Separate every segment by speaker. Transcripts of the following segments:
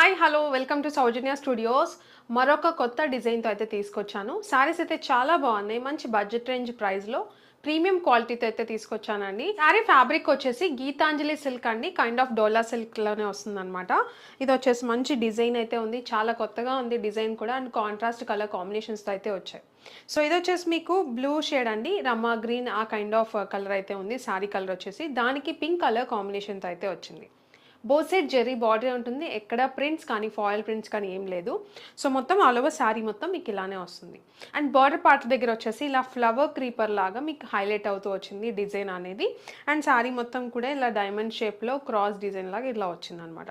Speaker 1: Hi hello welcome to Soujanya studios. మరొక కొత్త డిజైన్తో అయితే తీసుకొచ్చాను. శారీస్ అయితే చాలా బాగున్నాయి. మంచి బడ్జెట్ రేంజ్ ప్రైస్లో ప్రీమియం క్వాలిటీతో అయితే తీసుకొచ్చానండి. శారీ ఫ్యాబ్రిక్ వచ్చేసి గీతాంజలి సిల్క్ అండి, కైండ్ ఆఫ్ డోలా సిల్క్లోనే వస్తుందన్నమాట. ఇది వచ్చేసి మంచి డిజైన్ అయితే ఉంది, చాలా కొత్తగా ఉంది డిజైన్ కూడా, అండ్ కాంట్రాస్ట్ కలర్ కాంబినేషన్స్తో అయితే వచ్చాయి. సో ఇది వచ్చేసి మీకు బ్లూ షేడ్ అండి, రమా గ్రీన్ ఆ కైండ్ ఆఫ్ కలర్ అయితే ఉంది. శారీ కలర్ వచ్చేసి దానికి పింక్ కలర్ కాంబినేషన్తో అయితే వచ్చింది. బోత్ సైడ్ జెరీ బార్డర్ ఉంటుంది, ఎక్కడ ప్రింట్స్ కానీ ఫాయిల్ ప్రింట్స్ కానీ ఏం లేదు. సో మొత్తం ఆల్ ఓవర్ శారీ మొత్తం మీకు ఇలానే వస్తుంది. అండ్ బార్డర్ పార్ట్ దగ్గర వచ్చేసి ఇలా ఫ్లవర్ క్రీపర్ లాగా మీకు హైలైట్ అవుతూ వచ్చింది డిజైన్ అనేది. అండ్ శారీ మొత్తం కూడా ఇలా డైమండ్ షేప్లో క్రాస్ డిజైన్ లాగా ఇలా వచ్చింది అనమాట.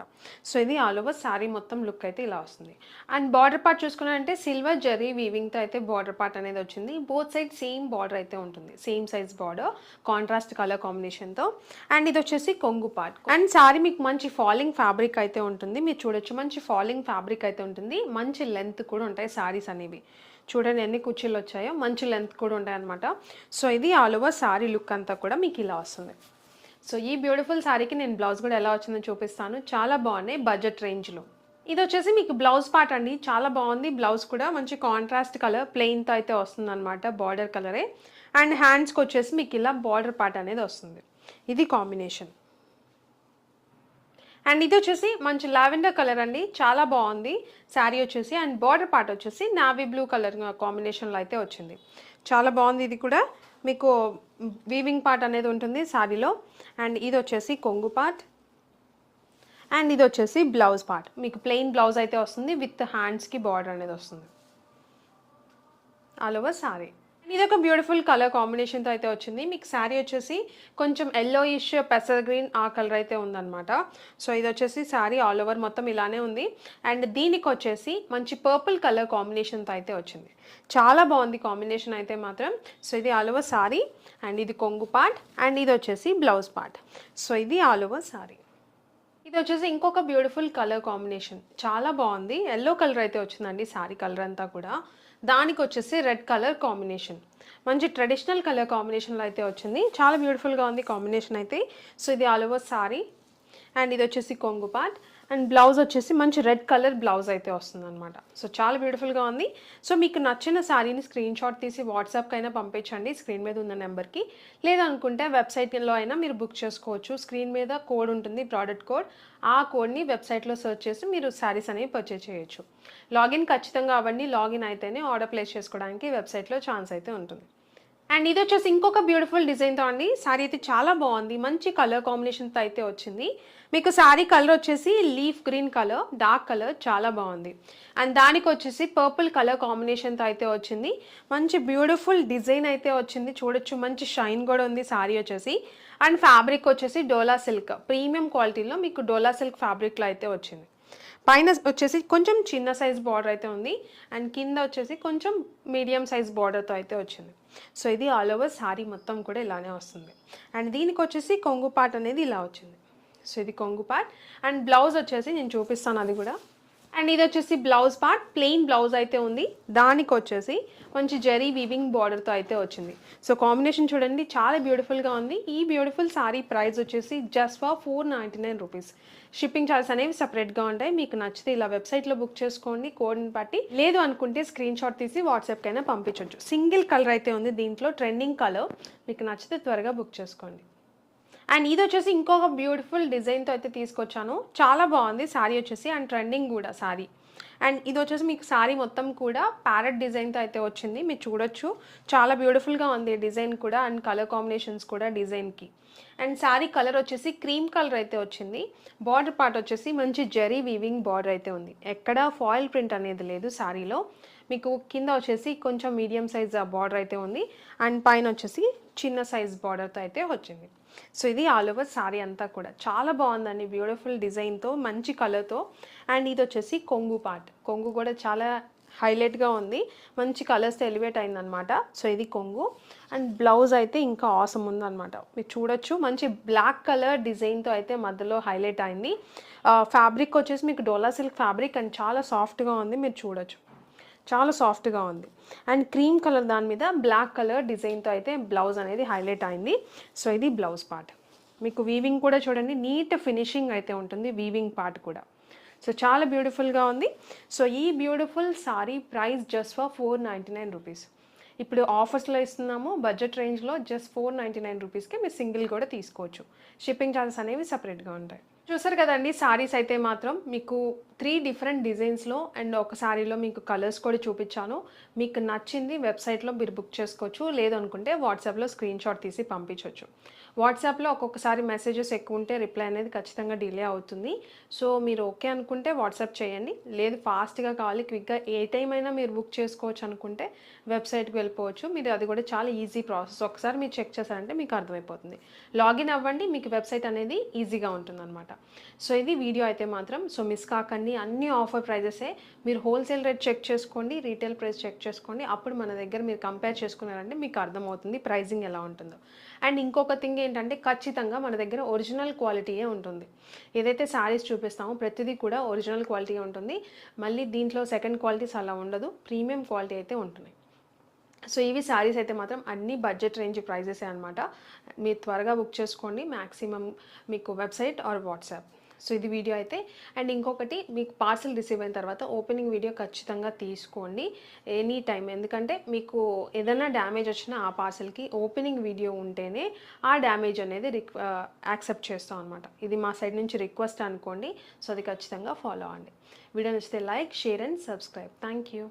Speaker 1: సో ఇది ఆల్ ఓవర్ శారీ మొత్తం లుక్ అయితే ఇలా వస్తుంది. అండ్ బార్డర్ పార్ట్ చూసుకున్నారంటే సిల్వర్ జెరీ వీవింగ్తో అయితే బార్డర్ పార్ట్ అనేది వచ్చింది. బోత్ సైడ్ సేమ్ బార్డర్ అయితే ఉంటుంది, same size border contrast colour కాంబినేషన్తో. అండ్ ఇది వచ్చేసి కొంగు పార్ట్. అండ్ శారీ మీకు మంచి ఫాలింగ్ ఫ్యాబ్రిక్ అయితే ఉంటుంది, మీరు చూడొచ్చు. మంచి ఫాలింగ్ ఫ్యాబ్రిక్ అయితే ఉంటుంది, మంచి లెంత్ కూడా ఉంటాయి శారీస్ అనేవి. చూడండి ఎన్ని కుర్చీలు వచ్చాయో, మంచి లెంత్ కూడా ఉంటాయి అనమాట. సో ఇది ఆల్ ఓవర్ శారీ లుక్ అంతా కూడా మీకు ఇలా వస్తుంది. సో ఈ బ్యూటిఫుల్ శారీకి నేను బ్లౌజ్ కూడా ఎలా వచ్చిందో చూపిస్తాను. చాలా బాగున్నాయి బడ్జెట్ రేంజ్లో. ఇది వచ్చేసి మీకు బ్లౌజ్ పార్ట్ అండి, చాలా బాగుంది. బ్లౌజ్ కూడా మంచి కాంట్రాస్ట్ కలర్ ప్లెయిన్తో అయితే వస్తుంది అనమాట, బార్డర్ కలరే. అండ్ హ్యాండ్స్కి వచ్చేసి మీకు ఇలా బార్డర్ పార్ట్ అనేది వస్తుంది, ఇది కాంబినేషన్. అండ్ ఇది వచ్చేసి మంచి లావెండర్ కలర్ అండి, చాలా బాగుంది శారీ వచ్చేసి. అండ్ బార్డర్ పార్ట్ వచ్చేసి నావీ బ్లూ కలర్ కాంబినేషన్లో అయితే వచ్చింది, చాలా బాగుంది. ఇది కూడా మీకు వీవింగ్ పార్ట్ అనేది ఉంటుంది శారీలో. అండ్ ఇది వచ్చేసి కొంగు పార్ట్. అండ్ ఇది వచ్చేసి బ్లౌజ్ పార్ట్, మీకు ప్లెయిన్ బ్లౌజ్ అయితే వస్తుంది, విత్ హ్యాండ్స్కి బార్డర్ అనేది వస్తుంది ఆల్ ఓవర్ శారీ. ఇది ఒక బ్యూటిఫుల్ కలర్ కాంబినేషన్తో అయితే వచ్చింది. మీకు శారీ వచ్చేసి కొంచెం ఎల్లోయిష్ పెసర్ గ్రీన్ ఆ కలర్ అయితే ఉందన్నమాట. సో ఇది వచ్చేసి శారీ ఆల్ ఓవర్ మొత్తం ఇలానే ఉంది. అండ్ దీనికి వచ్చేసి మంచి పర్పుల్ కలర్ కాంబినేషన్తో అయితే వచ్చింది, చాలా బాగుంది కాంబినేషన్ అయితే మాత్రం. సో ఇది ఆల్ ఓవర్ శారీ. అండ్ ఇది కొంగు పార్ట్. అండ్ ఇది వచ్చేసి బ్లౌజ్ పార్ట్. సో ఇది ఆల్ ఓవర్ శారీ. ఇది వచ్చేసి ఇంకొక బ్యూటిఫుల్ కలర్ కాంబినేషన్, చాలా బాగుంది. ఎల్లో కలర్ అయితే వచ్చిందండి శారీ కలర్ అంతా కూడా. దానికి వచ్చేసి రెడ్ కలర్ కాంబినేషన్, మంచి ట్రెడిషనల్ కలర్ కాంబినేషన్లో అయితే వచ్చింది, చాలా బ్యూటిఫుల్గా ఉంది కాంబినేషన్ అయితే. సో ఇది ఆల్ ఓవర్ శారీ. అండ్ ఇది వచ్చేసి కొంగు పార్ట్. అండ్ బ్లౌజ్ వచ్చేసి మంచి రెడ్ కలర్ బ్లౌజ్ అయితే వస్తుంది అనమాట. సో చాలా బ్యూటిఫుల్గా ఉంది. సో మీకు నచ్చిన శారీని స్క్రీన్ షాట్ తీసి వాట్సాప్కి అయినా పంపించండి స్క్రీన్ మీద ఉన్న నెంబర్కి. లేదనుకుంటే వెబ్సైట్లో అయినా మీరు బుక్ చేసుకోవచ్చు. స్క్రీన్ మీద కోడ్ ఉంటుంది, ప్రోడక్ట్ కోడ్. ఆ కోడ్ని వెబ్సైట్లో సెర్చ్ చేసి మీరు శారీస్ అనేవి పర్చేజ్ చేయొచ్చు. లాగిన్ ఖచ్చితంగా అవ్వండి, లాగిన్ అయితేనే ఆర్డర్ ప్లేస్ చేసుకోవడానికి వెబ్సైట్లో ఛాన్స్ అయితే ఉంటుంది. అండ్ ఇది వచ్చేసి ఇంకొక బ్యూటిఫుల్ డిజైన్తో అండి. శారీ అయితే చాలా బాగుంది, మంచి కలర్ కాంబినేషన్తో అయితే వచ్చింది. మీకు శారీ కలర్ వచ్చేసి leaf green colour, dark colour, చాలా బాగుంది. అండ్ దానికి వచ్చేసి పర్పుల్ కలర్ కాంబినేషన్తో అయితే వచ్చింది. మంచి బ్యూటిఫుల్ డిజైన్ అయితే వచ్చింది, చూడొచ్చు. మంచి షైన్ కూడా ఉంది శారీ వచ్చేసి. అండ్ ఫ్యాబ్రిక్ వచ్చేసి డోలా సిల్క్, ప్రీమియం క్వాలిటీలో మీకు డోలా సిల్క్ ఫ్యాబ్రిక్లో అయితే వచ్చింది. పైన వచ్చేసి కొంచెం చిన్న సైజ్ బార్డర్ అయితే ఉంది. అండ్ కింద వచ్చేసి కొంచెం మీడియం సైజ్ బార్డర్తో అయితే వచ్చింది. సో ఇది ఆల్ ఓవర్ శారీ మొత్తం కూడా ఇలానే వస్తుంది. అండ్ దీనికి వచ్చేసి కొంగు పార్ట్ అనేది ఇలా వచ్చింది. సో ఇది కొంగు పార్ట్. అండ్ బ్లౌజ్ వచ్చేసి నేను చూపిస్తాను అది కూడా. అండ్ ఇది వచ్చేసి బ్లౌజ్ పార్ట్, ప్లెయిన్ బ్లౌజ్ అయితే ఉంది. దానికి వచ్చేసి మంచి జెరీ వీవింగ్ బార్డర్తో అయితే వచ్చింది. సో కాంబినేషన్ చూడండి, చాలా బ్యూటిఫుల్గా ఉంది. ఈ బ్యూటిఫుల్ శారీ ప్రైస్ వచ్చేసి just for 499 rupees. Shipping charges అనేవి సపరేట్గా ఉంటాయి. మీకు నచ్చితే ఇలా వెబ్సైట్లో బుక్ చేసుకోండి కోడ్ని బట్టి. లేదు అనుకుంటే స్క్రీన్ షాట్ తీసి వాట్సాప్కి అయినా పంపించవచ్చు. సింగిల్ కలర్ అయితే ఉంది దీంట్లో, ట్రెండింగ్ కలర్. మీకు నచ్చితే త్వరగా బుక్ చేసుకోండి. అండ్ ఇది వచ్చేసి ఇంకొక బ్యూటిఫుల్ డిజైన్తో అయితే తీసుకొచ్చాను, చాలా బాగుంది శారీ వచ్చేసి. అండ్ ట్రెండింగ్ కూడా శారీ. అండ్ ఇది వచ్చేసి మీకు శారీ మొత్తం కూడా ప్యారెట్ డిజైన్తో అయితే వచ్చింది, మీరు చూడొచ్చు. చాలా బ్యూటిఫుల్గా ఉంది డిజైన్ కూడా, అండ్ కలర్ కాంబినేషన్స్ కూడా డిజైన్కి. అండ్ శారీ కలర్ వచ్చేసి క్రీమ్ కలర్ అయితే వచ్చింది. బార్డర్ పార్ట్ వచ్చేసి మంచి జెరీ వీవింగ్ బార్డర్ అయితే ఉంది, ఎక్కడ ఫాయిల్ ప్రింట్ అనేది లేదు శారీలో. మీకు కింద వచ్చేసి కొంచెం మీడియం సైజ్ బార్డర్ అయితే ఉంది. అండ్ పైన వచ్చేసి చిన్న సైజ్ బార్డర్తో అయితే వచ్చింది. సో ఇది ఆల్ ఓవర్ శారీ అంతా కూడా చాలా బాగుందండి, బ్యూటిఫుల్ డిజైన్తో, మంచి కలర్తో. అండ్ ఇది వచ్చేసి కొంగు పార్ట్, కొంగు కూడా చాలా హైలైట్గా ఉంది, మంచి కలర్స్తో ఎలివేట్ అయిందనమాట. సో ఇది కొంగు. అండ్ బ్లౌజ్ అయితే ఇంకా ఆసమ్ ఉందన్నమాట, మీరు చూడొచ్చు. మంచి బ్లాక్ కలర్ డిజైన్తో అయితే మధ్యలో హైలైట్ అయింది. ఫ్యాబ్రిక్ వచ్చేసి మీకు డోలా సిల్క్ ఫ్యాబ్రిక్, అండ్ చాలా సాఫ్ట్గా ఉంది, మీరు చూడొచ్చు. చాలా సాఫ్ట్గా ఉంది. అండ్ క్రీమ్ కలర్ దాని మీద బ్లాక్ కలర్ డిజైన్తో అయితే బ్లౌజ్ అనేది హైలైట్ అయింది. సో ఇది బ్లౌజ్ పార్ట్. మీకు వీవింగ్ కూడా చూడండి, నీట్ ఫినిషింగ్ అయితే ఉంటుంది వీవింగ్ పార్ట్ కూడా. సో చాలా బ్యూటిఫుల్గా ఉంది. సో ఈ beautiful sorry price just for 499 rupees. ఇప్పుడు ఆఫర్స్లో ఇస్తున్నాము, బడ్జెట్ రేంజ్లో జస్ట్ 499 రూపీస్కి మీరు సింగిల్ కూడా తీసుకోవచ్చు. షిప్పింగ్ ఛార్జెస్ అనేవి సపరేట్గా ఉంటాయి. చూసారు కదండి, సారీస్ అయితే మాత్రం మీకు 3 డిఫరెంట్ డిజైన్స్లో అండ్ ఒక సారీలో మీకు కలర్స్ కూడా చూపించాను. మీకు నచ్చింది వెబ్సైట్లో మీరు బుక్ చేసుకోవచ్చు, లేదనుకుంటే వాట్సాప్లో స్క్రీన్ షాట్ తీసి పంపించవచ్చు. వాట్సాప్లో ఒక్కొక్కసారి మెసేజెస్ ఎక్కువ ఉంటే రిప్లై అనేది ఖచ్చితంగా డిలే అవుతుంది. సో మీరు ఓకే అనుకుంటే వాట్సాప్ చేయండి, లేదు ఫాస్ట్గా కావాలి క్విక్గా ఏ టైం అయినా మీరు బుక్ చేసుకోవచ్చు అనుకుంటే వెబ్సైట్కి వెళ్ళిపోవచ్చు. మీరు అది కూడా చాలా ఈజీ ప్రాసెస్, ఒకసారి మీరు చెక్ చేశారంటే మీకు అర్థమైపోతుంది. లాగిన్ అవ్వండి, మీకు వెబ్సైట్ అనేది ఈజీగా ఉంటుందన్నమాట. సో ఇది వీడియో అయితే మాత్రం, సో మిస్ కాకండి, అన్ని ఆఫర్ ప్రైజెసే. మీరు హోల్సేల్ రేట్ చెక్ చేసుకోండి, రీటైల్ ప్రైస్ చెక్ చేసుకోండి, అప్పుడు మన దగ్గర మీరు కంపేర్ చేసుకున్నారంటే మీకు అర్థమవుతుంది ప్రైజింగ్ ఎలా ఉంటుందో. అండ్ ఇంకొక థింగ్ ఏంటంటే ఖచ్చితంగా మన దగ్గర ఒరిజినల్ క్వాలిటీయే ఉంటుంది. ఏదైతే శారీస్ చూపిస్తామో ప్రతిదీ కూడా ఒరిజినల్ క్వాలిటీ ఉంటుంది. మళ్ళీ దీంట్లో సెకండ్ క్వాలిటీస్ అలా ఉండదు, ప్రీమియం క్వాలిటీ అయితే ఉంటుంది. సో ఇవి శారీస్ అయితే మాత్రం అన్ని బడ్జెట్ రేంజ్ ప్రైజెసే అనమాట. మీరు త్వరగా బుక్ చేసుకోండి, మ్యాక్సిమం మీకు వెబ్సైట్ ఆర్ వాట్సాప్. సో ఇది వీడియో అయితే. అండ్ ఇంకొకటి, మీకు పార్సల్ రిసీవ్ అయిన తర్వాత ఓపెనింగ్ వీడియో ఖచ్చితంగా తీసుకోండి ఎనీ టైం. ఎందుకంటే మీకు ఏదైనా డ్యామేజ్ వచ్చినా ఆ పార్సల్కి ఓపెనింగ్ వీడియో ఉంటేనే ఆ డ్యామేజ్ అనేది యాక్సెప్ట్ చేస్తాం అనమాట. ఇది మా సైడ్ నుంచి రిక్వెస్ట్ అనుకోండి. సో అది ఖచ్చితంగా ఫాలో అవ్వండి. వీడియో నచ్చితే like, share and subscribe. Thank you.